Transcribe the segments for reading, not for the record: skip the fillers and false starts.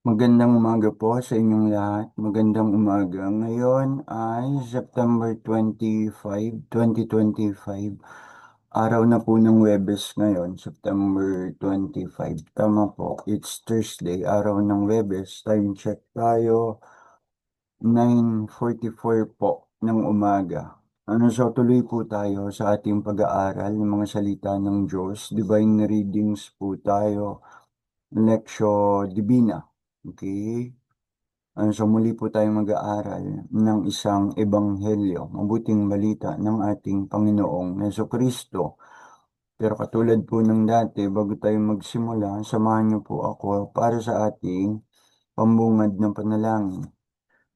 Magandang umaga po sa inyong lahat. Magandang umaga. Ngayon ay September 25, 2025. Araw na po ng Webes ngayon, September 25. Tama po, it's Thursday, araw ng Webes. Time check tayo, 9:44 po ng umaga. Tuloy po tayo sa ating pag-aaral ng mga salita ng Diyos. Divine readings po tayo. Lectio Divina. Okay? Muli po tayong mag-aaral ng isang ebanghelyo, mabuting balita ng ating Panginoong Kristo. Pero katulad po ng dati, bago tayo magsimula, samahan niyo po ako para sa ating pambungad ng panalangin.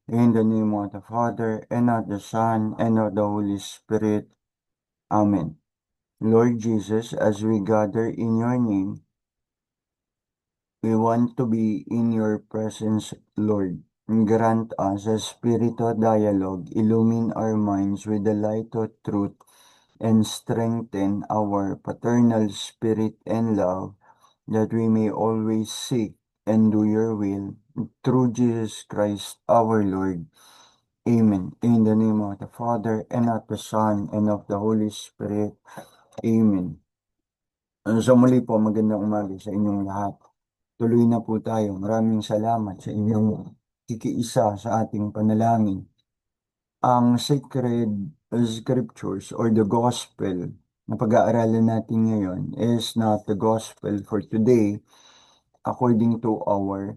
In the name of the Father, and of the Son, and of the Holy Spirit. Amen. Lord Jesus, as we gather in your name, we want to be in your presence, Lord. Grant us a spirit of dialogue, illumine our minds with the light of truth, and strengthen our paternal spirit and love, that we may always seek and do your will, through Jesus Christ our Lord. Amen. In the name of the Father, and of the Son, and of the Holy Spirit. Amen. Muli po, magandang umaga sa inyong lahat. Tuloy na po tayo. Maraming salamat sa inyong kikiisa sa ating panalangin. Ang sacred scriptures or the gospel na pag-aaralan natin ngayon is not the gospel for today according to our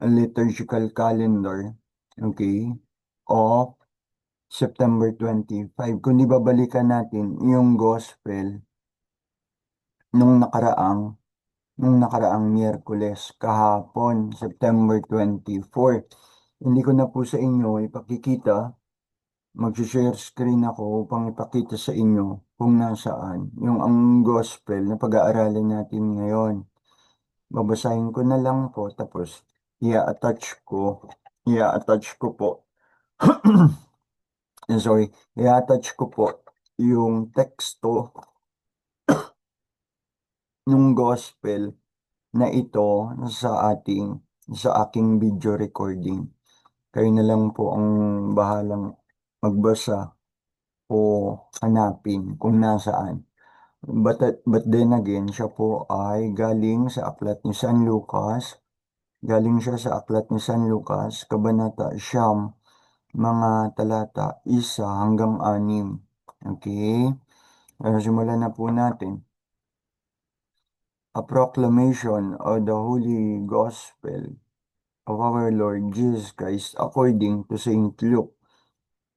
liturgical calendar, okay, of September 25. Kundi babalikan natin yung gospel nung nakaraang Miyerkules, kahapon, September 24. Hindi ko na po sa inyo ipakikita, mag-share screen ako upang ipakita sa inyo kung nasaan yung ang gospel na pag-aaralin natin ngayon. Babasahin ko na lang po, tapos i-attach ko po, sorry, i-attach ko po yung teksto ng gospel na ito sa aking video recording. Kayo na lang po ang bahalang magbasa o hanapin kung nasaan. But then again, siya po ay galing siya sa aklat ni San Lucas, Kabanata Siyam, mga talata 1 hanggang 6. Okay? Simulan na po natin. A proclamation of the Holy Gospel of our Lord Jesus Christ according to Saint Luke.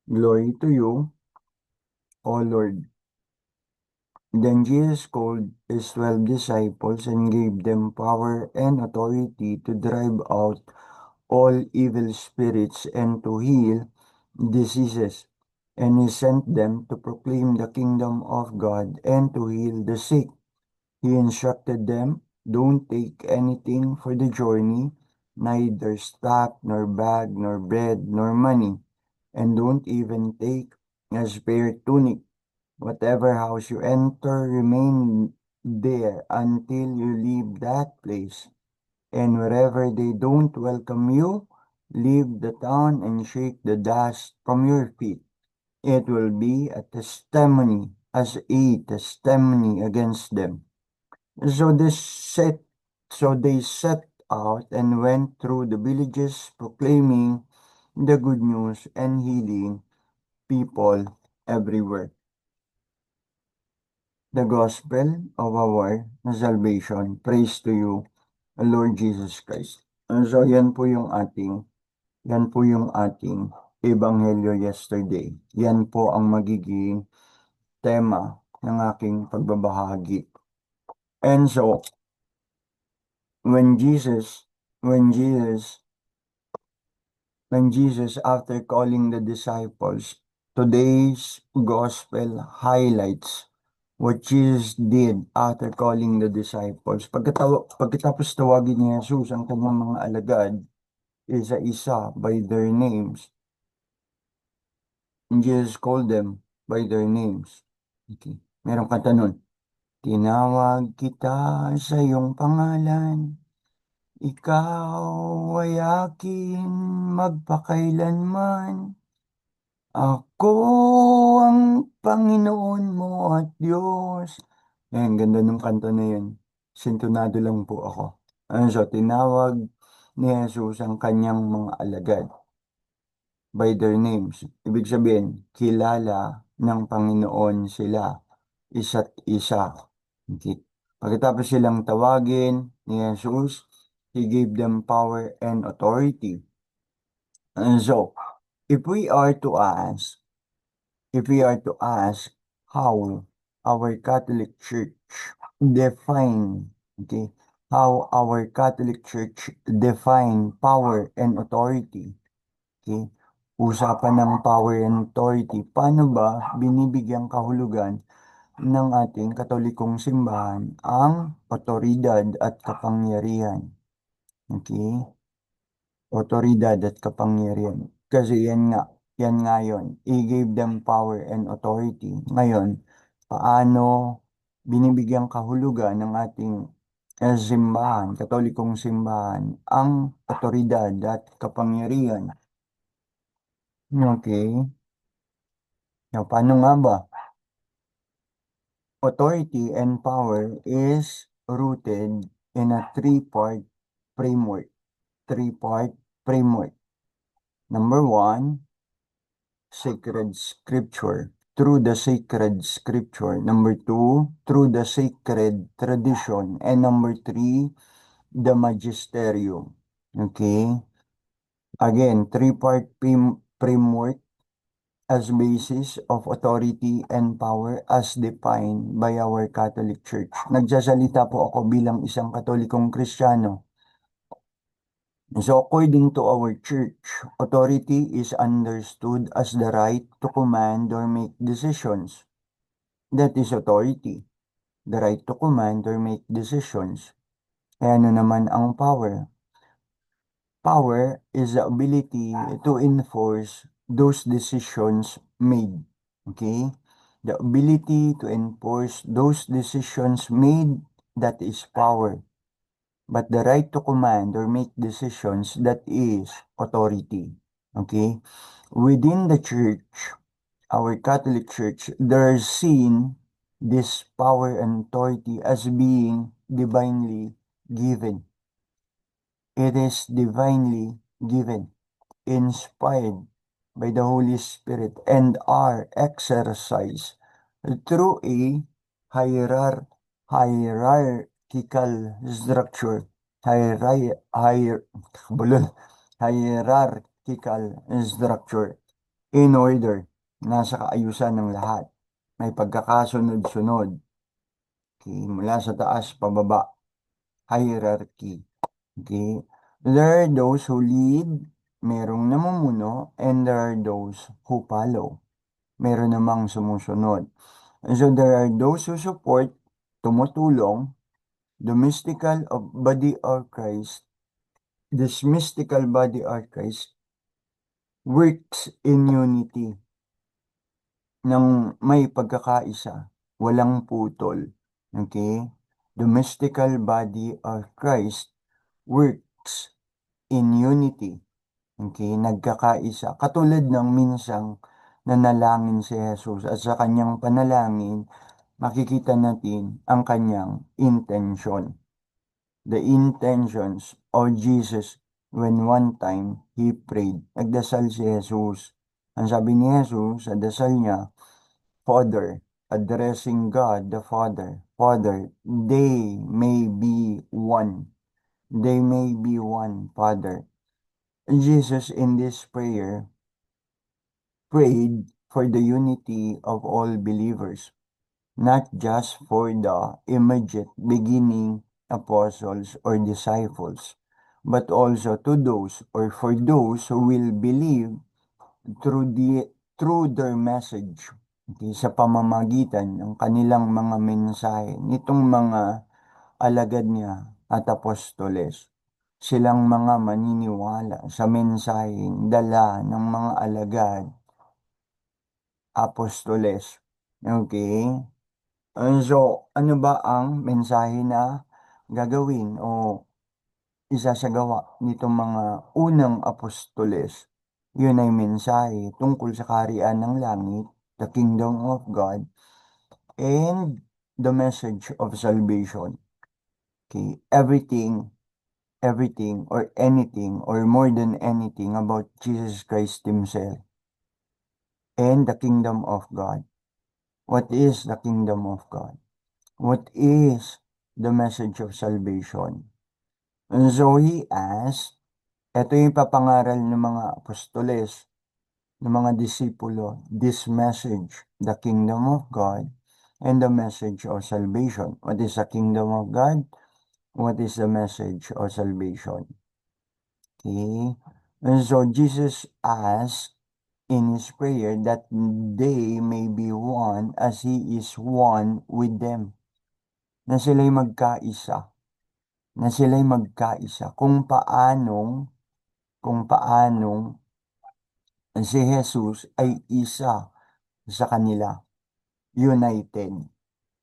Glory to you, O Lord. Then Jesus called his 12 disciples and gave them power and authority to drive out all evil spirits and to heal diseases. And he sent them to proclaim the kingdom of God and to heal the sick. He instructed them, don't take anything for the journey, neither staff, nor bag, nor bread, nor money, and don't even take a spare tunic. Whatever house you enter, remain there until you leave that place. And wherever they don't welcome you, leave the town and shake the dust from your feet. It will be a testimony against them. So they set out and went through the villages proclaiming the good news and healing people everywhere. The gospel of our salvation. Praise to you, Lord Jesus Christ. So yan po yung ating ebanghelyo yesterday. Yan po ang magiging tema ng aking pagbabahagi. And so, when Jesus, when Jesus, when Jesus, after calling the disciples, today's gospel highlights what Jesus did after calling the disciples. Pagkatapos tawagin ni Jesus ang kanyang mga alagad, isa-isa by their names. And Jesus called them by their names. Okay. Meron kanta nun. Tinawag kita sa iyong pangalan, Ikaw ay akin magpakailanman. Ako ang Panginoon mo at Diyos. Ayan, ganda ng kanta na yun. Sintonado lang po ako. Ano siya, tinawag ni Jesus ang kanyang mga alagad by their names. Ibig sabihin, kilala ng Panginoon sila, isa't isa. Okay. Pagkatapos silang tawagin ni Jesus, He gave them power and authority. And so, if we are to ask, if we are to ask how our Catholic Church define, okay, how our Catholic Church define power and authority, okay, usapan ng power and authority, paano ba binibigyang kahulugan ng ating Katolikong simbahan ang otoridad at kapangyarihan? Okay? Otoridad at kapangyarihan. Kasi yan nga yun. He gave them power and authority. Ngayon, paano binibigyang kahulugan ng ating simbahan, katolikong simbahan, ang otoridad at kapangyarihan? Okay. Now, paano nga ba? Authority and power is rooted in a three-part framework. Three-part framework. Number one, sacred scripture. Through the sacred scripture. Number two, through the sacred tradition. And number three, the magisterium. Okay? Again, three-part framework as basis of authority and power as defined by our Catholic Church. Nagsasalita po ako bilang isang Katolikong Kristiyano. So according to our church, authority is understood as the right to command or make decisions. That is authority, the right to command or make decisions. Kaya ano naman ang power? Power is the ability to enforce those decisions made. Okay? The ability to enforce those decisions made, that is power. But the right to command or make decisions, that is authority. Okay? Within the church, our Catholic Church, there's seen this power and authority as being divinely given. It is divinely given, inspired by the Holy Spirit, and are exercised through a hierarchical structure. Bulol. Hierarchical structure in order. Nasa kaayusan ng lahat. May pagkakasunod-sunod. Okay, mula sa taas pababa. Hierarchy. Okay. There are those who lead, merong namumuno, and there are those who follow. Meron namang sumusunod. And so there are those who support, tumutulong, the mystical of body of Christ. This mystical body of Christ works in unity ng may pagkakaisa, walang putol. Okay? The mystical body of Christ works in unity. Okay, nagkakaisa. Katulad ng minsang nanalangin si Jesus at sa kanyang panalangin, makikita natin ang kanyang intention. The intentions of Jesus when one time He prayed. Nagdasal si Jesus. Ang sabi ni Jesus sa dasal niya, Father, addressing God the Father, Father, they may be one. They may be one, Father. Jesus in this prayer prayed for the unity of all believers, not just for the immediate beginning apostles or disciples, but also to those or for those who will believe through their message. Okay, sa pamamagitan ng kanilang mga mensahe nitong mga alagad niya at apostoles. Silang mga maniniwala sa mensaheng dala ng mga alagad, apostoles. Okay? So, ano ba ang mensahe na gagawin o isasagawa nitong mga unang apostoles. Yun ay mensahe tungkol sa kaharian ng langit, the kingdom of God, and the message of salvation. Okay, everything or anything or more than anything about Jesus Christ Himself and the kingdom of God. What is the kingdom of God? What is the message of salvation? And so he asked, ito yung papangaral ng mga apostoles, ng mga disipulo, this message, the kingdom of God, and the message of salvation. What is the kingdom of God? What is the message of salvation? Okay. And so Jesus asked in his prayer that they may be one as he is one with them. Na sila'y magkaisa. Na sila'y magkaisa. Kung paanong si Jesus ay isa sa kanila. United.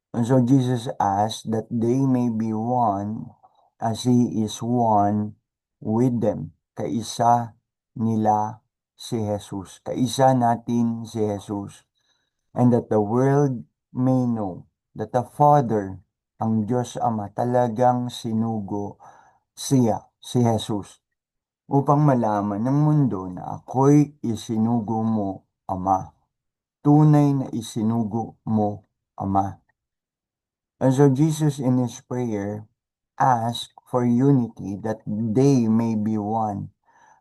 And so Jesus asked that they may be one as He is one with them. Kaisa nila si Jesus. Kaisa natin si Jesus. And that the world may know that the Father, ang Diyos Ama, talagang sinugo siya, si Jesus, upang malaman ng mundo na ako'y isinugo mo, Ama. Tunay na isinugo mo, Ama. And so Jesus in his prayer asked for unity that they may be one.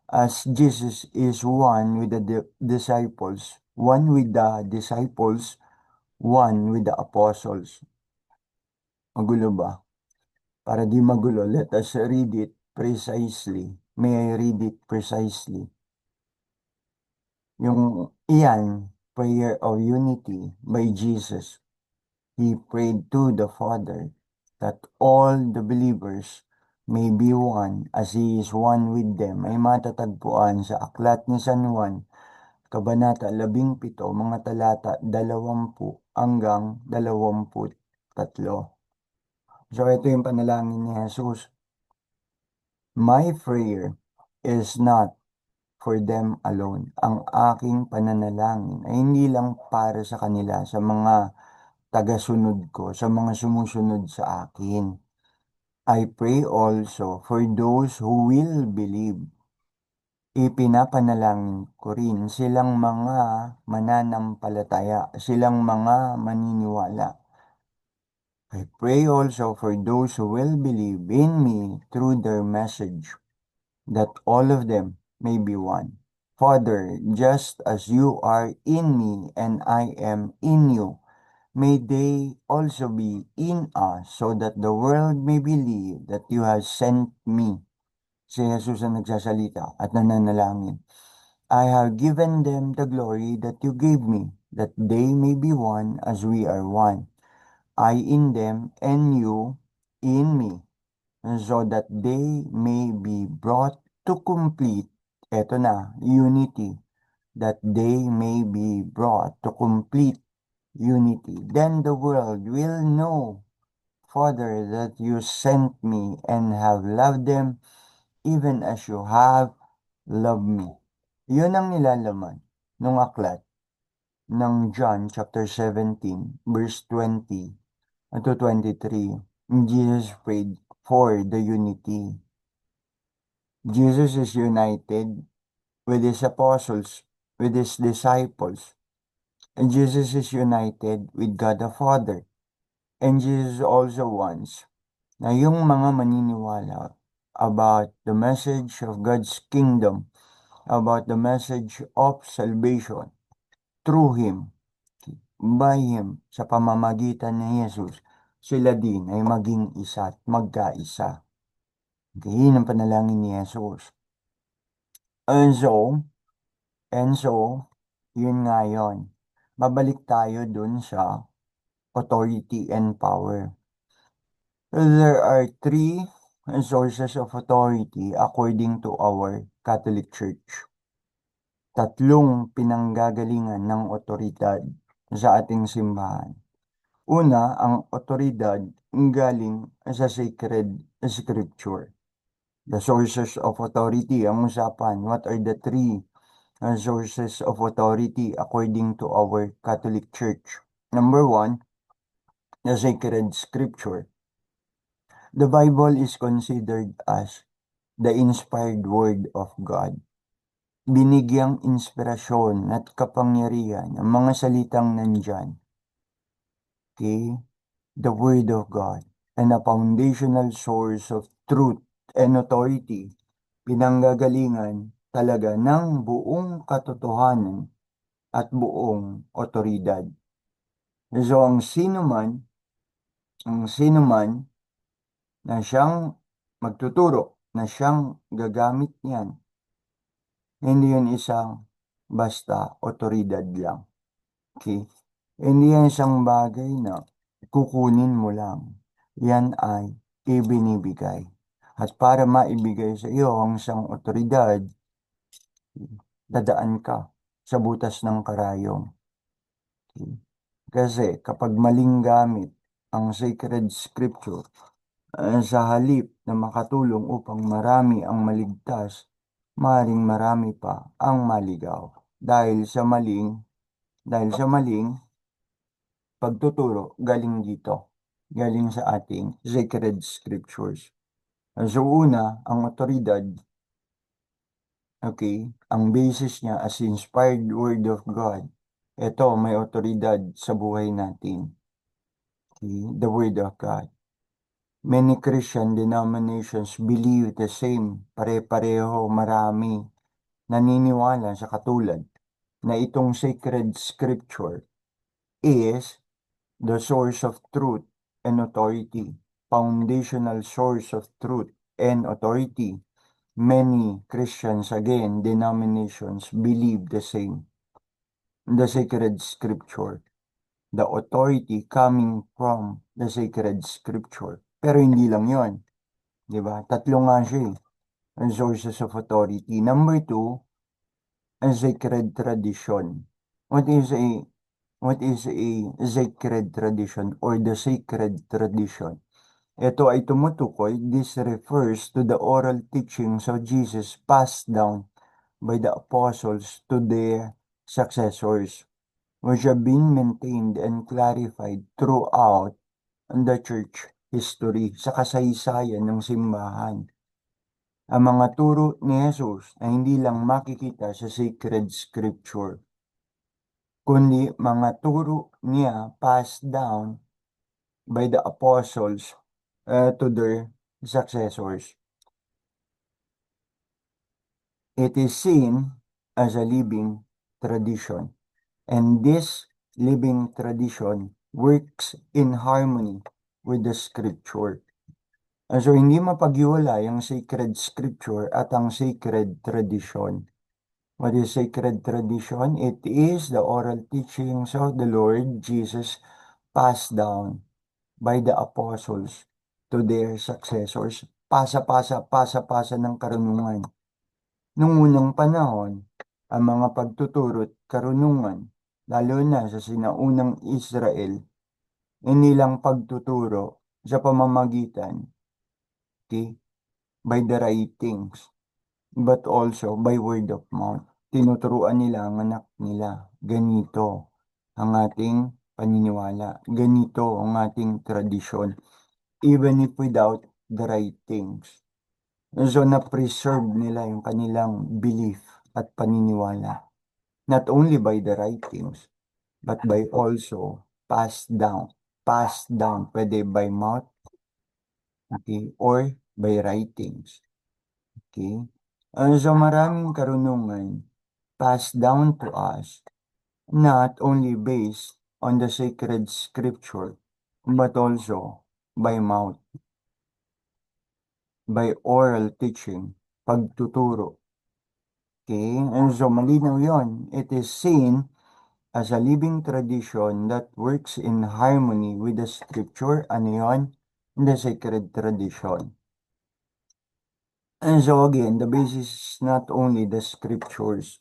As Jesus is one with the disciples, one with the disciples, one with the apostles. Magulo ba? Para di magulo, let us read it precisely. May I read it precisely? Yung iyan, prayer of unity by Jesus. He prayed to the Father that all the believers may be one as He is one with them ay matatagpuan sa Aklat ni San Juan, Kabanata 17, mga talata 20 hanggang 23. So ito yung panalangin ni Jesus. My prayer is not for them alone. Ang aking pananalangin ay hindi lang para sa kanila, sa mga tagasunod ko, sa mga sumusunod sa akin. I pray also for those who will believe. Ipinapanalangin ko rin silang mga mananampalataya, silang mga maniniwala. I pray also for those who will believe in me through their message, that all of them may be one. Father, just as you are in me and I am in you, may they also be in us, so that the world may believe that you have sent me. Si Jesus ang nagsasalita at nananalangin. I have given them the glory that you gave me, that they may be one as we are one. I in them and you in me, so that they may be brought to complete, eto na, unity, that they may be brought to complete unity. Then the world will know, Father, that you sent me and have loved them even as you have loved me. Yun ang nilalaman ng aklat ng John chapter 17 verse 20 to 23. Jesus prayed for the unity. Jesus is united with his apostles, with his disciples. And Jesus is united with God the Father. And Jesus also wants na yung mga maniniwala about the message of God's kingdom, about the message of salvation through Him, by Him, sa pamamagitan ni Jesus, sila din ay maging isa at magkaisa. Okay, yun ang panalangin ni Jesus. And so, yun nga yun. Babalik tayo dun sa authority and power. There are three sources of authority according to our Catholic Church. Tatlong pinanggagalingan ng otoridad sa ating simbahan. Una, ang otoridad galing sa sacred scripture. The sources of authority, ang usapan, what are the three sources of authority according to our Catholic Church? Number one, the sacred scripture. The Bible is considered as the inspired word of God. Binigyang inspirasyon at kapangyarihan ang mga salitang nandyan. Okay? The word of God and a foundational source of truth and authority. Pinanggagalingan talaga ng buong katotohanan at buong otoridad. So ang sino man na siyang magtuturo, na siyang gagamit niyan, hindi yun isang basta otoridad lang. Okay? Hindi yan isang bagay na kukunin mo lang. Yan ay ibinibigay. At para maibigay sa iyo ang isang otoridad, dadaan ka sa butas ng karayom. Okay? Kasi kapag maling gamit ang sacred scripture, sa halip na makatulong upang marami ang maligtas, maring marami pa ang maligaw dahil sa maling pagtuturo galing dito, galing sa ating sacred scriptures. So una, ang otoridad, okay, ang basis niya as inspired word of God. Ito, may otoridad sa buhay natin. Okay, the word of God. Many Christian denominations believe the same, pare-pareho, marami naniniwala sa katulad na itong sacred scripture is the source of truth and authority, foundational source of truth and authority. Many Christians, again, denominations believe the same. The sacred scripture, the authority coming from the sacred scripture. Pero hindi lang yon, di ba? Tatlo nga siya ang sources of authority. Number two, a sacred tradition. What is a what is a sacred tradition or the sacred tradition? Ito ay tumutukoy, this refers to the oral teachings of Jesus passed down by the apostles to their successors, which have been maintained and clarified throughout the church history sa kasaysayan ng simbahan. Ang mga turo ni Jesus ay hindi lang makikita sa sacred scripture, kundi mga turo niya passed down by the apostles to their successors. It is seen as a living tradition, and this living tradition works in harmony with the scripture. So, hindi mapaghiwalay ang sacred scripture at ang sacred tradition. What is sacred tradition? It is the oral teachings of the Lord Jesus passed down by the apostles to their successors. Pasa-pasa ng karunungan. Nung unang panahon, ang mga pagtuturo't karunungan, lalo na sa sinaunang Israel, hindi lang pagtuturo sa pamamagitan, okay, by the writings, but also by word of mouth. Tinuturuan nila ang anak nila, ganito ang ating paniniwala, ganito ang ating tradisyon, even if without the writings. So, na-preserve nila yung kanilang belief at paniniwala, not only by the writings, but by also passed down, pwede by mouth, okay, or by writings. Okay? So maraming karunungan passed down to us, not only based on the sacred scripture, but also by mouth, by oral teaching, pagtuturo. Okay? And so malinaw yon. It is seen as a living tradition that works in harmony with the scripture, ano yun? The sacred tradition. And so again, the basis is not only the scriptures,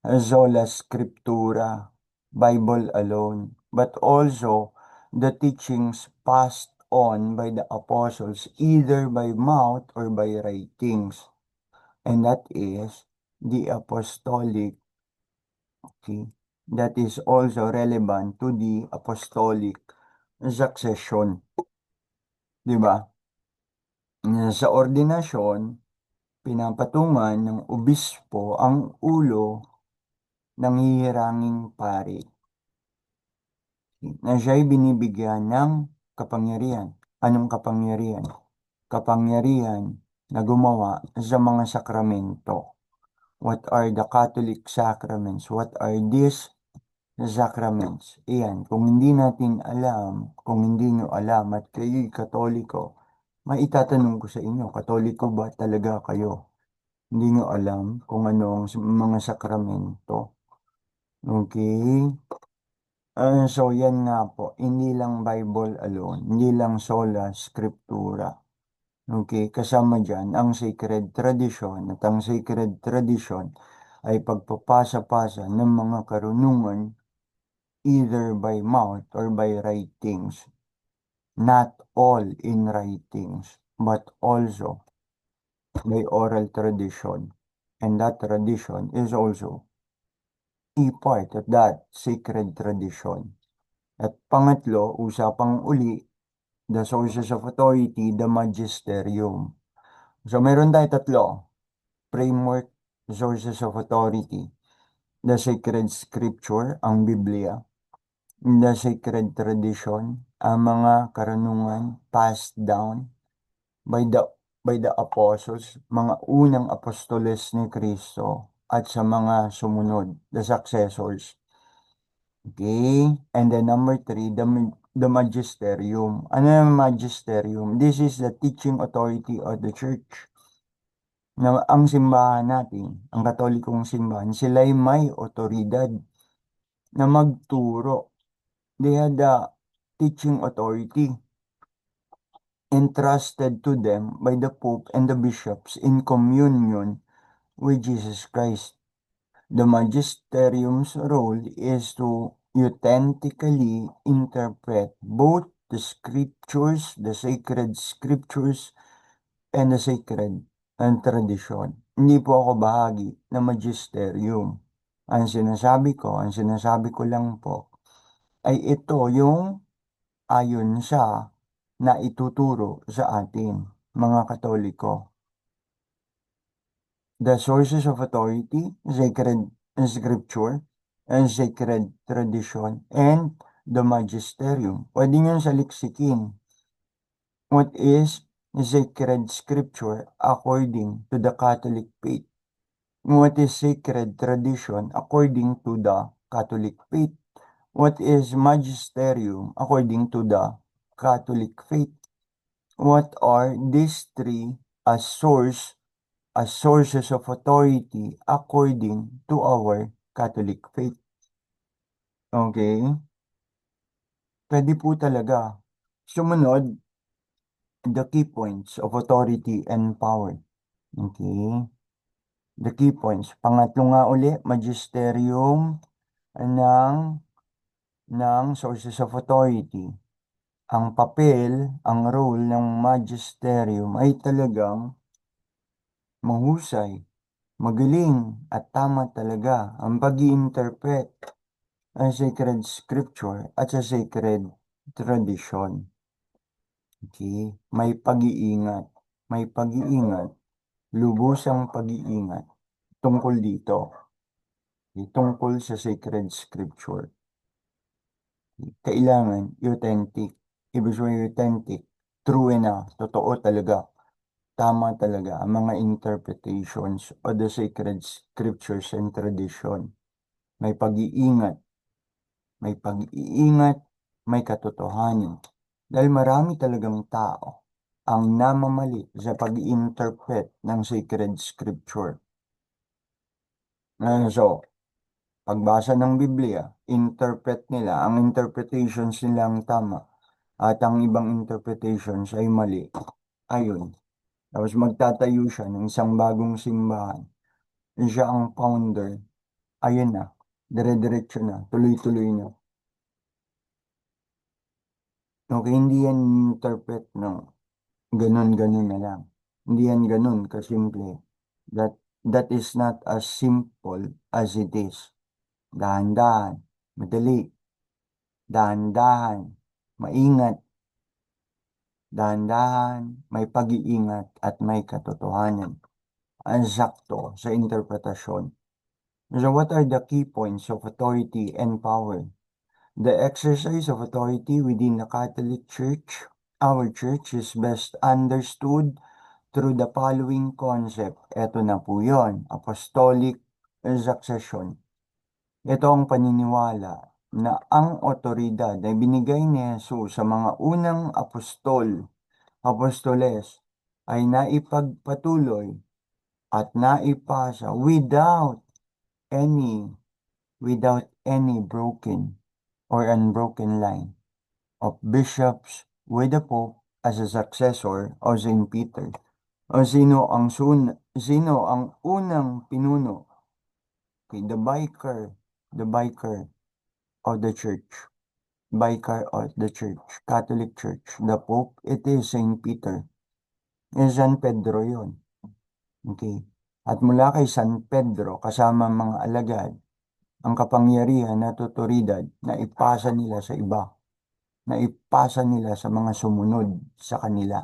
sola scriptura, Bible alone, but also the teachings passed on by the apostles either by mouth or by writings. And that is the apostolic, okay, that is also relevant to the apostolic succession. Di ba? Sa ordinasyon, pinapatungan ng obispo ang ulo ng hihiranging pari na siya'y binibigyan ng kapangyarihan. Anong kapangyarihan? Kapangyarihan na gumawa sa mga sakramento. What are the Catholic sacraments? What are these sacraments? Iyan, kung hindi natin alam, kung hindi nyo alam at kayo'y Katoliko, maitatanong ko sa inyo, Katoliko ba talaga kayo? Hindi nyo alam kung ano ang mga sakramento. Okay? So yan nga po, hindi lang Bible alone, hindi lang sola scriptura. Okay, kasama dyan ang sacred tradition at ang sacred tradition ay pagpapasa-pasa ng mga karunungan either by mouth or by writings. Not all in writings, but also by oral tradition. And that tradition is also a part of that sacred tradition. At pangatlo, usapang uli, the sources of authority, the magisterium. So meron tayo tatlo. Framework, sources of authority. The sacred scripture, ang Biblia. The sacred tradition, ang mga karunungan passed down by the apostles, mga unang apostoles ni Kristo at sa mga sumunod, the successors. Okay? And then number three, the magisterium. Ano yung magisterium? This is the teaching authority of the church. Na ang simbahan natin, ang katolikong simbahan, sila'y may otoridad na magturo. They had the teaching authority entrusted to them by the Pope and the bishops in communion with Jesus Christ. The magisterium's role is to authentically interpret both the scriptures, the sacred scriptures, and the sacred and tradition. Hindi po ako bahagi ng magisterium. Ang sinasabi ko lang po, ay ito yung ayon sa na ituturo sa atin, mga Katoliko. The sources of authority, sacred scripture, and sacred tradition, and the magisterium. Pwede nyo saliksikin. What is sacred scripture according to the Catholic faith? What is sacred tradition according to the Catholic faith? What is magisterium according to the Catholic faith? What are these three as sources of authority according to our Catholic faith? Okay? Pwede po talaga. Sumunod, the key points of authority and power. Okay? The key points. Pangatlo nga uli, magisterium ng sources of authority. Ang papel, ang role ng magisterium ay talagang mahusay, magaling at tama talaga ang pag-i-interpret ang sacred scripture at sa sacred tradition. Okay? May pag-iingat, lubusang pag-iingat tungkol dito, tungkol sa sacred scripture. Kailangan authentic. Ibig sabihin authentic, true enough, totoo talaga, tama talaga ang mga interpretations of the sacred scriptures and tradition. May pag-iingat, may katotohanan. Dahil marami talagang tao ang namamali sa pag-interpret ng sacred scripture. So, pagbasa ng Biblia, interpret nila, ang interpretations nila ang tama at ang ibang interpretations ay mali. Ayun. Tapos magtatayo siya ng isang bagong simbahan. Siya ang founder. Ayun na. Dire-diretso na. Tuloy-tuloy na. Okay, hindi yan interpret no, ganun-ganun na lang. Hindi yan ganun kasimple. That, that is not as simple as it is. Dahan-dahan, madali, dahan-dahan, maingat, dahan-dahan, may pag-iingat at may katotohanan. Ang sakto sa interpretasyon. So what are the key points of authority and power? The exercise of authority within the Catholic Church, our church, is best understood through the following concept. Ito na po yun, apostolic succession. Ito ang paniniwala na ang otoridad ay binigay ni Jesus sa mga unang apostoles, ay naipagpatuloy at naipasa any, without any broken or unbroken line of bishops with the Pope as a successor of St. Peter. O sino ang unang pinuno? Okay, the vicar of the church, vicar of the church, Catholic Church, the Pope, it is St. Peter. San Pedro yon. Okay. At mula kay San Pedro, kasama mga alagad, ang kapangyarihan at otoridad na ipasa nila sa iba, na ipasa nila sa mga sumunod sa kanila.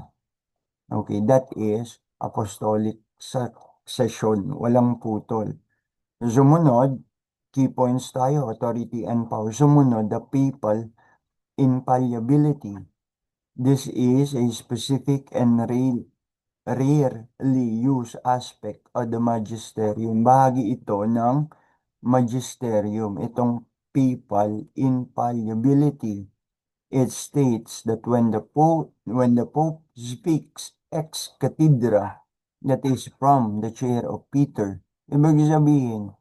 Okay, that is apostolic succession, walang putol. Sumunod, key points tayo, authority and power. Sumunod, the papal infallibility. This is a specific and rarely used aspect of the magisterium. Bahagi ito ng magisterium, itong papal infallibility. It states that when the Pope speaks ex cathedra, that is from the chair of Peter. Ibig sabihin,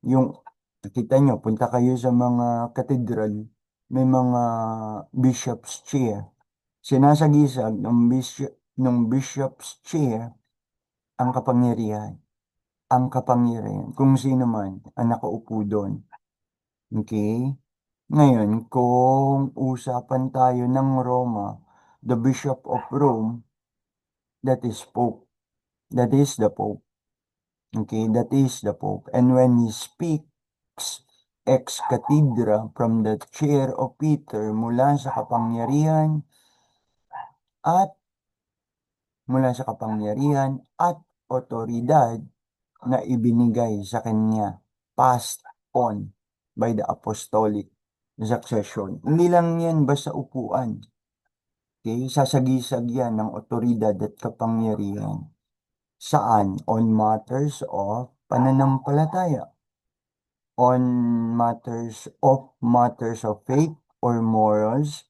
yung kita nyo, punta kayo sa mga cathedral, may mga bishop's chair. Sinasagisag ng bishop's chair ang kapangyarihan. Ang kapangyarihan, kung sino man ang nakaupo doon. Okay? Ngayon, kung usapan tayo ng Roma, the Bishop of Rome, that is Pope. That is the Pope. Okay, that is the Pope. And when he speaks ex cathedra from the chair of Peter mula sa kapangyarihan at otoridad na ibinigay sa kanya, passed on by the apostolic succession. Hindi lang yan basta upuan. Okay, sasagisag yan ng otoridad at kapangyarihan. Saan? On matters of pananampalataya. On matters of faith or morals.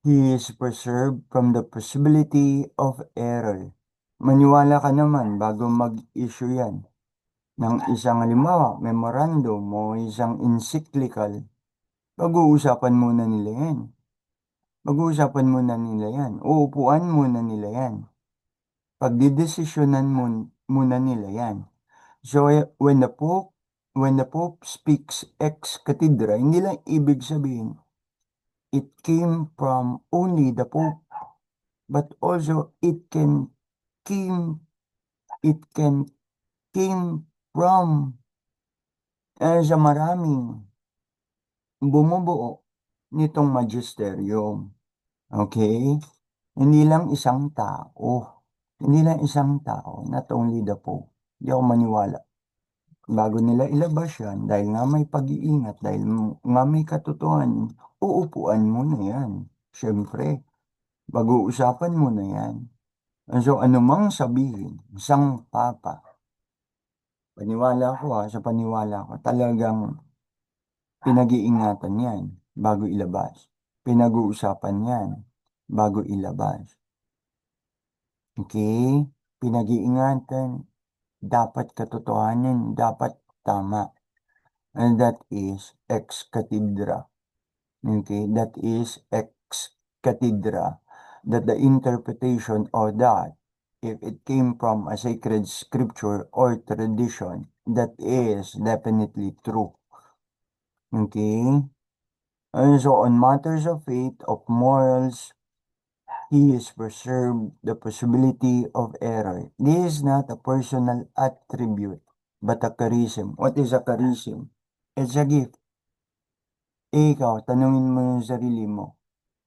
He is preserved from the possibility of error. Maniwala ka naman bago mag-issue yan ng isang halimbawa, memorandum mo, isang encyclical. Pag-uusapan muna nila yan. Pag-uusapan muna nila yan. Uupuan muna nila yan. Pagdidesisyonan muna nila yan. So, when the Pope speaks ex cathedra, hindi lang ibig sabihin, it came from only the Pope, but also it can came from sa maraming bumubuo nitong magisterium. Okay? Hindi lang isang tao. Hindi lang isang tao, not only the Pope. Hindi ako maniwala. Bago nila ilabas yan, dahil nga may pag-iingat, dahil nga may katotohanan, uupuan mo na yan. Siyempre, pag-uusapan mo na yan. So, anumang sabihin, isang papa, paniwala ko sa paniwala ko, talagang pinag-iingatan yan bago ilabas. Pinag-uusapan yan bago ilabas. Okay? Pinag-iingatan, dapat katotohanan, dapat tama. And that is ex cathedra. Okay? That is ex cathedra. That the interpretation of that, if it came from a sacred scripture or tradition, that is definitely true. Okay? And so on matters of faith, of morals, he is preserved the possibility of error. This is not a personal attribute, but a charism. What is a charism? It's a gift. Ikaw, tanungin mo yung sarili mo.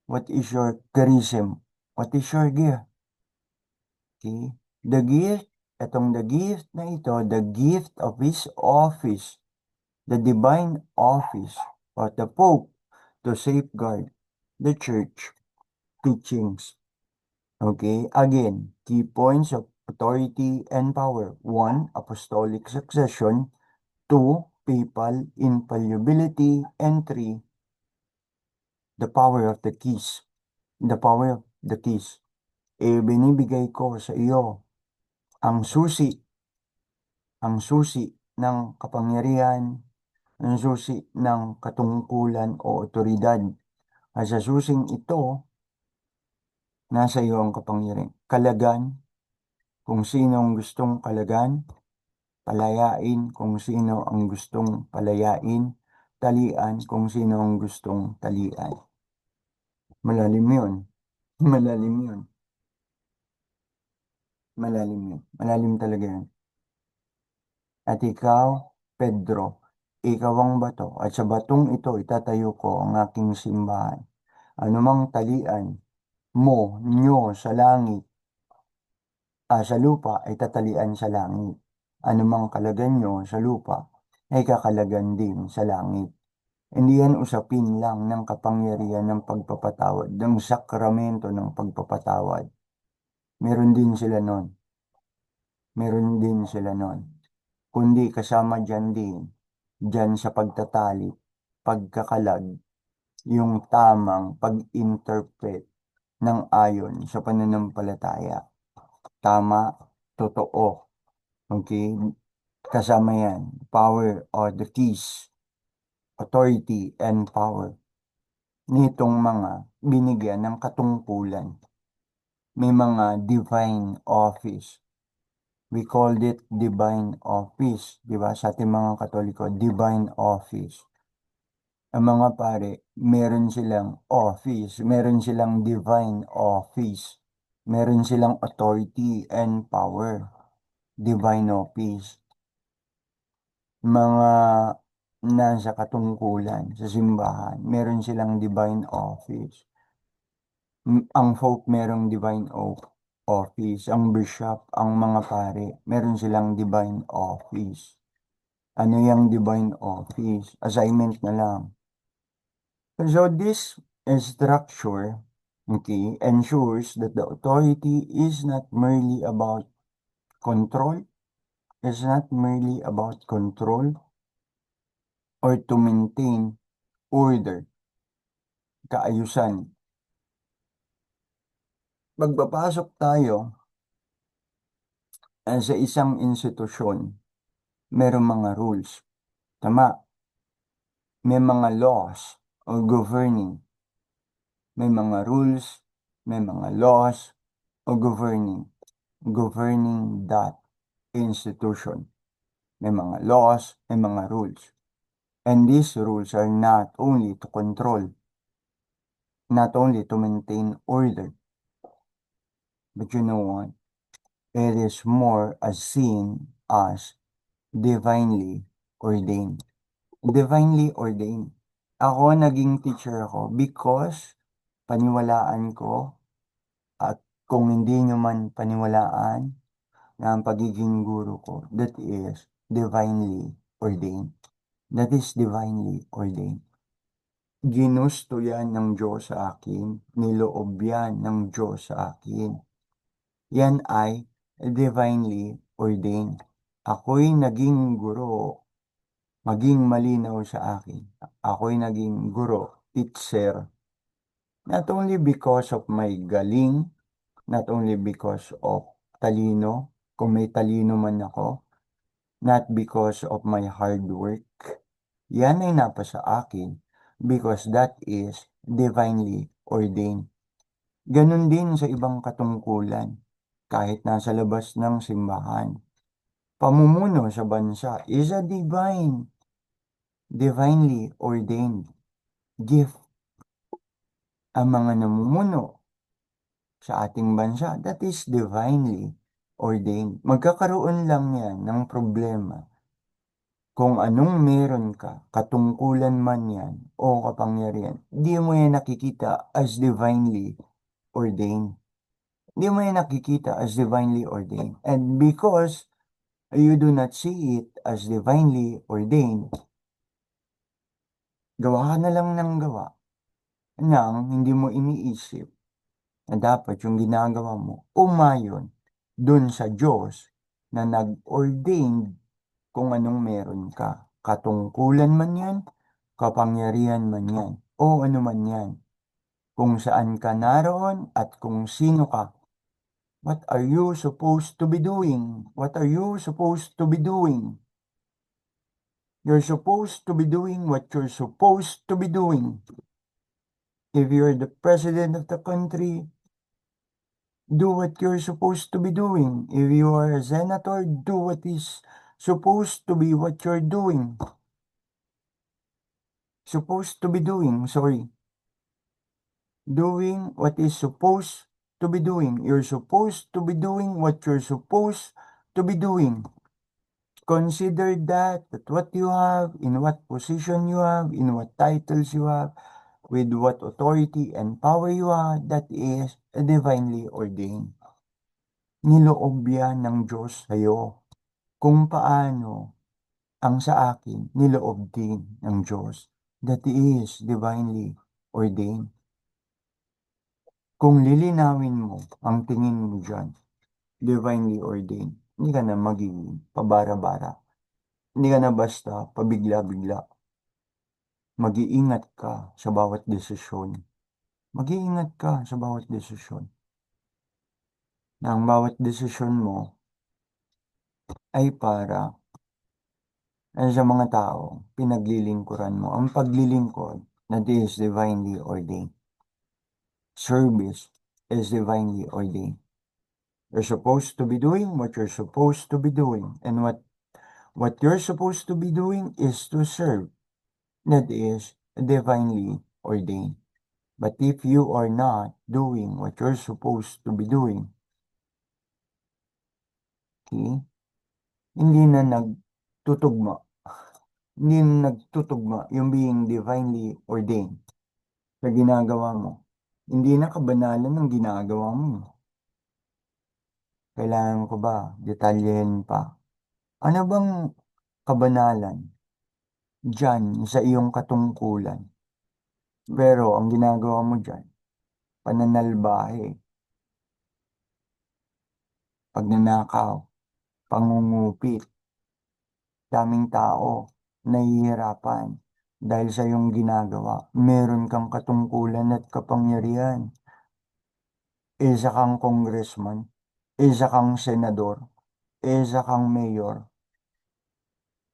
What is your charism? What is your gift? Okay? The gift, the gift na ito, the gift of his office, the divine office of the Pope to safeguard the church teachings. Okay, again, key points of authority and power. One, apostolic succession. Two, papal infallibility. And three, the power of the keys. The power of the keys. Binibigay ko sa iyo ang susi ng kapangyarihan, ang susi ng katungkulan o otoridad. At sa susing ito, nasa iyo ang kapangyarihan. Kalagan, kung sino ang gustong kalagan, palayain kung sino ang gustong palayain, talian kung sino ang gustong talian. Malalim yun. Malalim yun. Malalim yun. Malalim talaga yun. At ikaw, Pedro, ikaw ang bato, at sa batong ito itatayo ko ang aking simbahan. Anumang talian mo, nyo sa langit, sa lupa ay tatalian sa langit. Anumang kalagan nyo sa lupa ay kakalagan din sa langit. Hindi yan usapin lang ng kapangyarihan ng pagpapatawad, ng sakramento ng pagpapatawad. Meron din sila nun. Meron din sila nun. Kundi kasama dyan din, dyan sa pagtatali, pagkakalag, yung tamang pag-interpret ng ayon sa pananampalataya. Tama, totoo. Okay? Kasama yan. Power or the keys, authority and power nitong mga binigyan ng katungkulan. May mga divine office. We called it divine office. Diba? Sa ating mga Katoliko, divine office. Ang mga pare, meron silang office, meron silang divine office, meron silang authority and power, divine office. Mga nasa katungkulan sa simbahan, meron silang divine office. Ang Pope merong divine office, ang bishop, ang mga pare, meron silang divine office. Ano yung divine office? Assignment na lang. So this structure, okay, ensures that the authority is not merely about control, it's not merely about control or to maintain order, kaayusan. Magpapasok tayo sa isang institusyon, merong mga rules. Tama, may mga laws o governing. May mga rules, may mga laws o governing that institution. May mga laws, may mga rules. And these rules are not only to control, not only to maintain order, but you know what? It is more as seen as divinely ordained. Divinely ordained. Ako, naging teacher ako because paniwalaan ko at kung hindi nyo man paniwalaan na ang pagiging guro ko, that is divinely ordained. That is divinely ordained. Ginusto yan ng Diyos sa akin, niloob yan ng Diyos sa akin. Yan ay divinely ordained. Ako'y naging guro, maging malinaw sa akin. Ako'y naging guro, teacher, not only because of my galing, not only because of talino, kung may talino man ako, not because of my hard work. Yan ay napasa akin because that is divinely ordained. Ganon din sa ibang katungkulan, kahit nasa labas ng simbahan. Pamumuno sa bansa is a divinely ordained. gift ang mga namumuno sa ating bansa. That is divinely ordained. Magkakaroon lang yan ng problema kung anong meron ka, katungkulan man yan o kapangyarihan, di mo yan nakikita as divinely ordained. Di mo yan nakikita as divinely ordained. And because you do not see it as divinely ordained, gawa ka na lang ng gawa nang hindi mo iniisip na dapat yung ginagawa mo umayon dun sa Diyos na nag-ordained kung anong meron ka. Katungkulan man yan, kapangyarihan man yan, o ano man yan. Kung saan ka naroon at kung sino ka. What are you supposed to be doing? What are you supposed to be doing? You're supposed to be doing what you're supposed to be doing. If you're the president of the country, do what you're supposed to be doing. If you are a senator, do what is supposed to be what you're doing. Supposed to be doing, sorry. Doing what is supposed to be doing. You're supposed to be doing what you're supposed to be doing. Consider that what you have, in what position you have, in what titles you have, with what authority and power you have, that is divinely ordained. Niloob yan ng Diyos sa'yo. Kung paano ang sa akin niloob din ng Diyos. That is divinely ordained. Kung lilinawin mo ang tingin mo dyan, divinely ordained, hindi ka na magiging pabara-bara. Hindi ka na basta pabigla-bigla. Mag-iingat ka sa bawat desisyon. Mag-iingat ka sa bawat desisyon. Na ang bawat desisyon mo ay para sa mga tao, pinaglilingkuran mo. Ang paglilingkod na is divinely ordained. Service is divinely ordained. You're supposed to be doing what you're supposed to be doing. And what you're supposed to be doing is to serve. That is divinely ordained. But if you are not doing what you're supposed to be doing, okay, hindi na nagtutugma. Hindi na nagtutugma yung being divinely ordained sa ginagawa mo. Hindi na kabanalan ng ginagawa mo. Kailangan ko ba detalyehin pa? Ano bang kabanalan dyan sa iyong katungkulan? Pero ang ginagawa mo dyan, pananalbahe, pagnanakaw, pangungupit, daming tao, nahihirapan dahil sa iyong ginagawa. Meron kang katungkulan at kapangyarihan. Isa kang congressman, isa kang senador, isa kang mayor.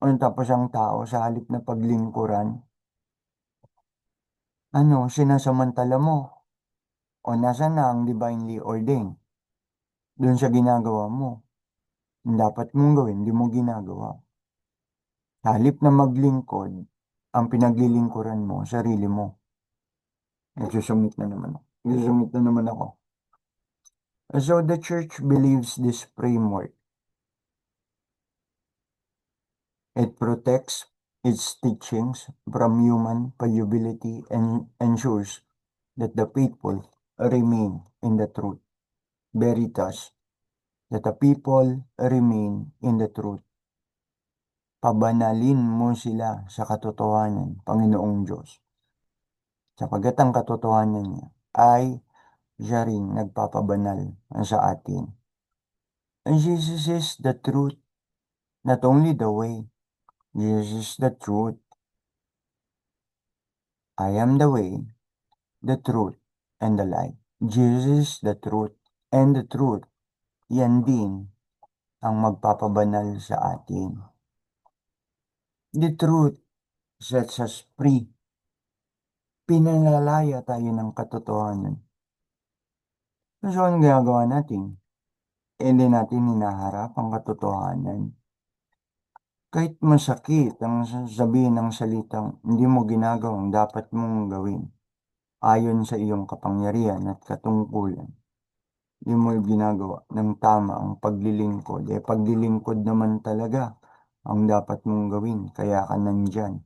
Tapos ang tao sa halip na paglingkuran, sinasamantala mo o nasa na ang divinely ordained dun sa ginagawa mo. Yung dapat mong gawin, hindi mo ginagawa. Sa halip na maglingkod, ang pinaglilingkuran mo, sarili mo. Nagsusumit na naman ako. Nagsusumit na naman ako. So the church believes this framework. It protects its teachings from human fallibility and ensures that the faithful remain in the truth. Veritas, that the people remain in the truth. Pabanalin mo sila sa katotohanan, Panginoong Diyos. Sapagkat ang katotohanan niya ay siya rin nagpapabanal sa atin. And Jesus is the truth, not only the way. Jesus is the truth. I am the way, the truth, and the life. Jesus is the truth and the truth. Yan din ang magpapabanal sa atin. The truth sets us free. Pinalalaya tayo ng katotohanan. So, anong ginagawa natin? Hindi natin hinaharap ang katotohanan. Kahit masakit ang sasabihin ng salitang hindi mo ginagawa ang dapat mong gawin ayon sa iyong kapangyarihan at katungkulan. Hindi mo ginagawa ng tama ang paglilingkod. Paglilingkod naman talaga ang dapat mong gawin, kaya ka nandyan.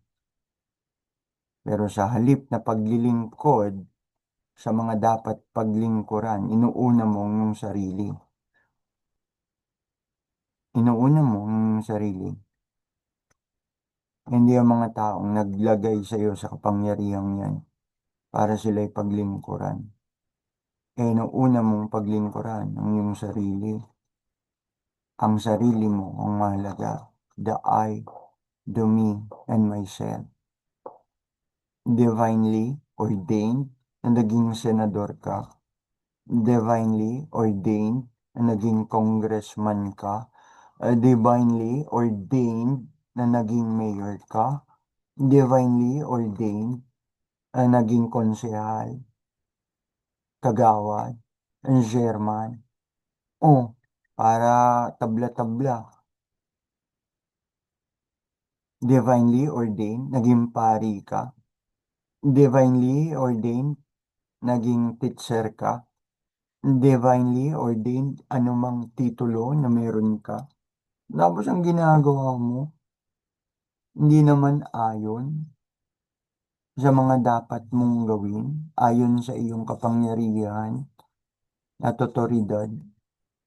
Pero sa halip na paglilingkod sa mga dapat paglingkuran, inuuna mo ang iyong sarili. Inuuna mo ang iyong sarili. Hindi ang mga taong naglagay sa iyo sa kapangyarihang yan para sila'y paglingkuran. Inuuna mong paglingkuran ang iyong sarili. Ang sarili mo ang mahalaga. The I, the me, and myself. Divinely ordained na naging senador ka. Divinely ordained na naging congressman ka. Divinely ordained na naging mayor ka. Divinely ordained na naging konsehal, kagawad, chairman. Oh, para tabla-tabla. Divinely ordained, naging pari ka. Divinely ordained, naging teacher ka. Divinely ordained, anumang titulo na meron ka. Tapos ang ginagawa mo, hindi naman ayon sa mga dapat mong gawin, ayon sa iyong kapangyarihan at otoridad.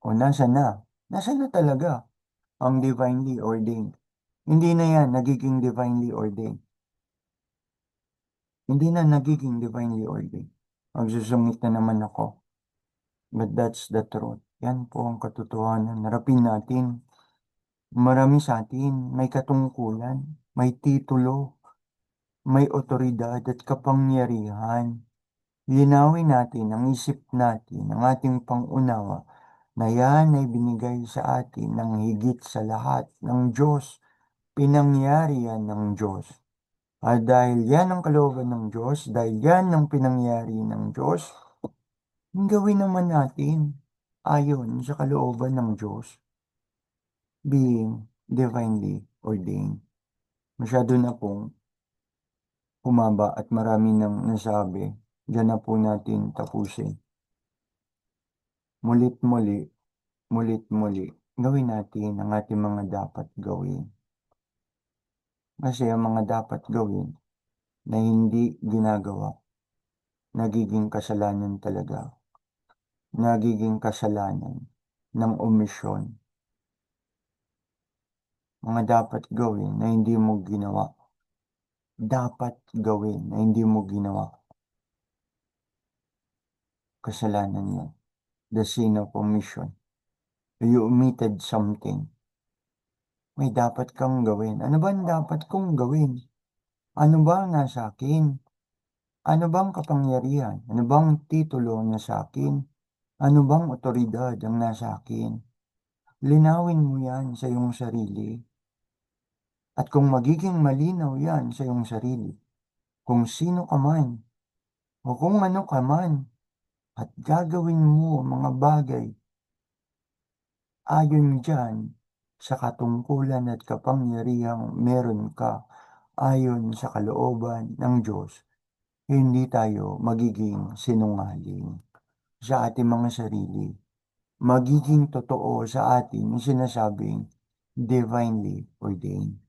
O nasa na? Nasa na talaga ang divinely ordained? Hindi na yan nagiging divinely ordained. Hindi na nagiging divinely ordained. Magsusungit na naman ako. But that's the truth. Yan po ang katotohanan. Harapin natin. Marami sa atin may katungkulan, may titulo, may otoridad at kapangyarihan. Linawin natin ang isip natin, ang ating pangunawa, na yan ay binigay sa atin ng higit sa lahat ng Diyos, pinangyari yan ng Diyos. At dahil yan ang kalooban ng Diyos, dahil yan ang pinangyari ng Diyos, gawin naman natin ayon sa kalooban ng Diyos, being divinely ordained. Masyado na pong humaba at marami nang nasabi. Diyan na po natin tapusin. Mulit-muli, mulit-muli, gawin natin ang ating mga dapat gawin. Kasi ang mga dapat gawin na hindi ginagawa, nagiging kasalanan talaga. Nagiging kasalanan ng omisyon. Mga dapat gawin na hindi mo ginawa. Dapat gawin na hindi mo ginawa. Kasalanan yan. The sin of omission. You omitted something. May dapat kang gawin. Ano ba ang dapat kong gawin? Ano ba ang nasa akin? Ano bang kapangyarihan? Ano bang titulo na sa akin? Ano bang otoridad ang nasa akin? Linawin mo yan sa iyong sarili. At kung magiging malinaw yan sa iyong sarili, kung sino ka man, o kung ano ka man, at gagawin mo ang mga bagay ayon dyan sa katungkulan at kapangyarihang meron ka ayon sa kalooban ng Diyos, hindi tayo magiging sinungaling sa ating mga sarili. Magiging totoo sa atin yung sinasabing divinely ordained.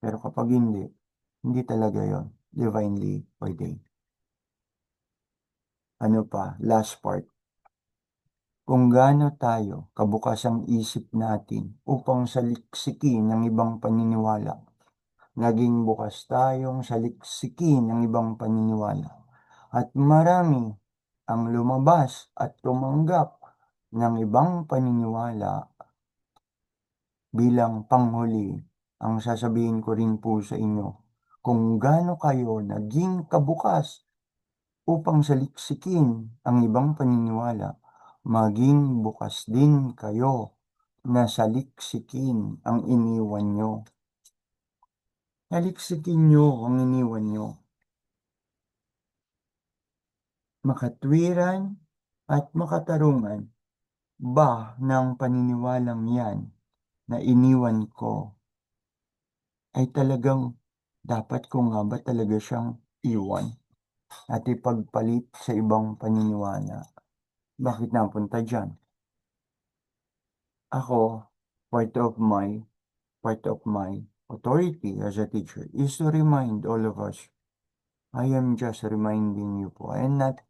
Pero kapag hindi talaga yon divinely ordained. Ano pa? Last part. Kung gaano tayo kabukas ang isip natin upang saliksikin ng ibang paniniwala, naging bukas tayong saliksikin ng ibang paniniwala. At marami ang lumabas at tumanggap ng ibang paniniwala. Bilang panghuli, ang sasabihin ko rin po sa inyo, kung gaano kayo naging kabukas upang saliksikin ang ibang paniniwala, maging bukas din kayo na saliksikin ang iniwan nyo. Saliksikin nyo ang iniwan nyo. Makatwiran at makatarungan ba ng paniniwalang yan na iniwan ko ay talagang dapat ko nga ba talaga siyang iwan at ipagpalit sa ibang paniniwala? Bakit napunta diyan? Ako, part of my authority as a teacher is to remind all of us. I am just reminding you po. And not,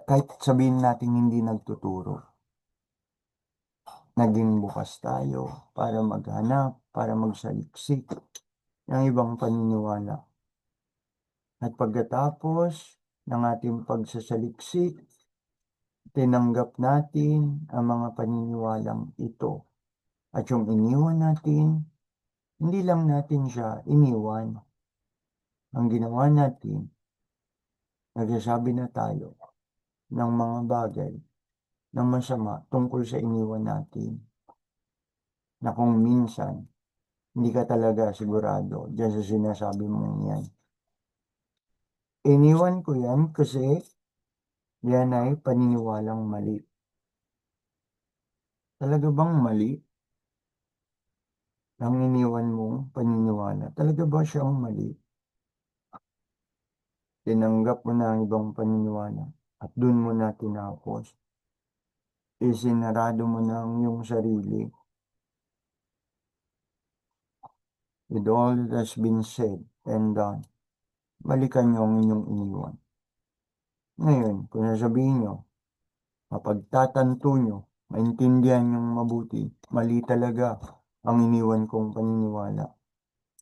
kahit sabihin natin hindi nagtuturo, naging bukas tayo para maghanap, para magsaliksik ng ibang paniniwala. At pagkatapos ng ating pagsasaliksik, tinanggap natin ang mga paniniwalang ito. At yung iniwan natin, hindi lang natin siya iniwan. Ang ginawa natin, nagsasabi na tayo ng mga bagay na masama tungkol sa iniwan natin. Na kung minsan, hindi ka talaga sigurado dyan sa sinasabi mong yan. Iniwan ko yan kasi yan ay paniniwalang mali. Talaga bang mali ang iniwan mong paniniwala? Talaga ba siyang mali? Tinanggap mo na ang ibang paniniwala at dun mo na tinapos. Isinarado mo na ang iyong sarili. With all that has been said and done, balikan niyo ang inyong iniwan. Ngayon, kung sasabihin niyo, mapagtatanto niyo, maintindihan niyong mabuti, mali talaga ang iniwan kong paniniwala.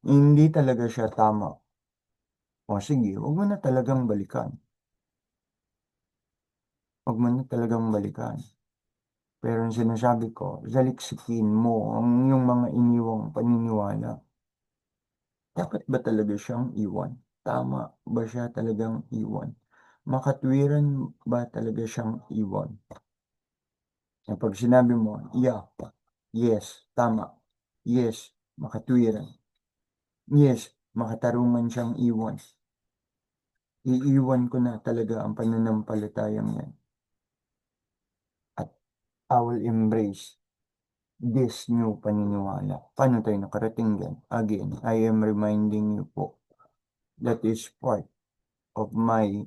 Hindi talaga siya tama. O sige, huwag mo na talagang balikan. Huwag mo na talagang balikan. Pero ang sinasabi ko, saliksikin mo ang iyong mga iniwang paniniwala. Dapat ba talaga siyang iwan? Tama ba siya talagang iwan? Makatwiran ba talaga siyang iwan? Kapag sinabi mo, yeah, yes, tama, yes, makatwiran, yes, makatarungan siyang iwan. Iiwan ko na talaga ang pananampalatayang yan. At I will embrace this new paniniwala. Paano tayo nakarating dyan? Again, I am reminding you po that is part of my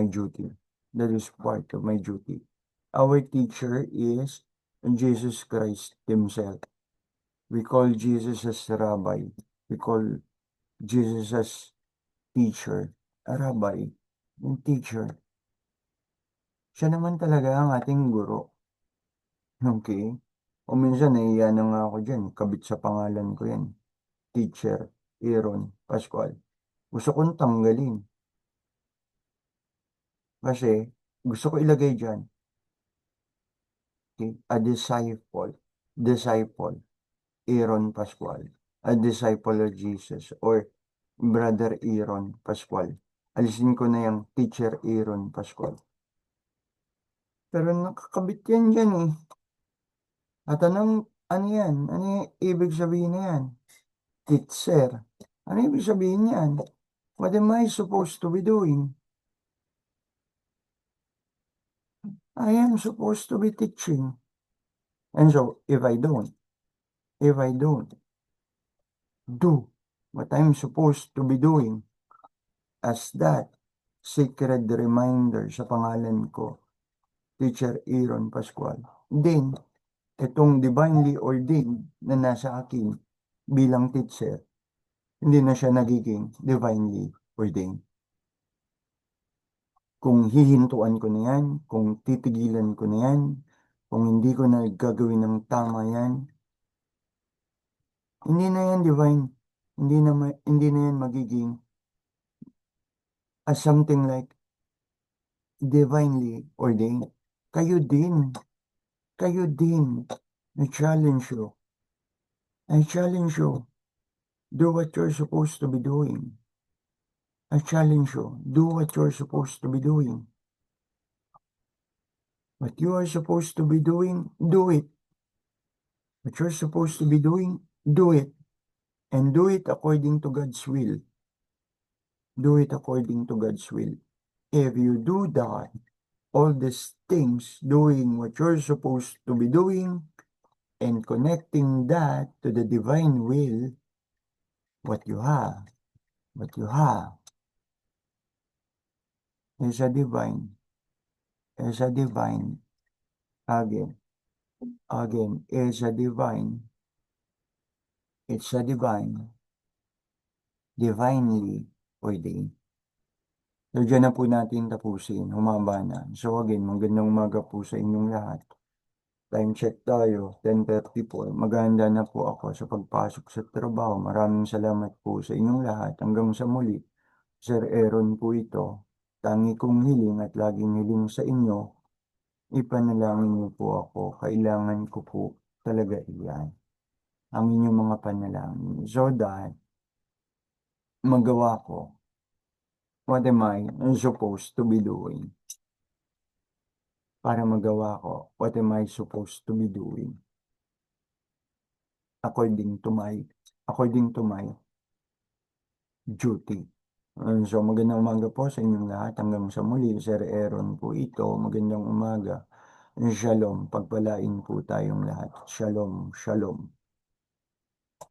duty. That is part of my duty. Our teacher is Jesus Christ himself. We call Jesus as rabbi. We call Jesus as teacher. A rabbi, yung teacher. Siya naman talaga ang ating guro. Okay? O minsan nahiya na nga ako dyan. Kabit sa pangalan ko yan. Teacher Aaron Pascual. Gusto kong tanggalin. Kasi gusto ko ilagay dyan. Okay? A disciple. Disciple. Aaron Pascual. A disciple of Jesus. Or Brother Aaron Pascual. Alisin ko na yung Teacher Aaron Pascual. Pero nakakabit yan dyan eh. At ano yan? Ano yung ibig sabihin na yan? Teacher. Ano ibig sabihin yan? What am I supposed to be doing? I am supposed to be teaching. And so, if I don't do what I'm supposed to be doing as that sacred reminder sa pangalan ko, Teacher Aaron Pascual, then, itong divinely ordained na nasa akin bilang teacher, hindi na siya nagiging divinely ordained. Kung hihintuan ko na yan, kung titigilan ko na yan, kung hindi ko na gagawin ng tama yan, hindi na yan divine. Hindi na yan magiging as something like divinely ordained. Kayo din. I challenge you. Do what you're supposed to be doing. I challenge you. Do what you're supposed to be doing. What you are supposed to be doing, do it. What you're supposed to be doing, do it. And do it according to God's will. Do it according to God's will. If you do that, all these things, doing what you're supposed to be doing, and connecting that to the divine will, what you have, what you have is a divine, again, is a divine, it's a divine, divinely ordained. So, dyan na po natin tapusin, humaba na. So again, magandang umaga po sa inyong lahat. Time check tayo, 10:34. Maghahanda na po ako sa pagpasok sa trabaho. Maraming salamat po sa inyong lahat. Hanggang sa muli, Sir Aaron po ito. Tangi kong hiling at laging hiling sa inyo, ipanalangin niyo po ako. Kailangan ko po talaga iyan. Ang inyong mga panalangin. So that, magawa ko, what am I supposed to be doing? Para magawa ko, what am I supposed to be doing? According to my duty. So magandang umaga po sa inyong lahat. Hanggang sa muli, Sir Aaron po ito. Magandang umaga. Shalom. Pagpalain po tayong lahat. Shalom. Shalom.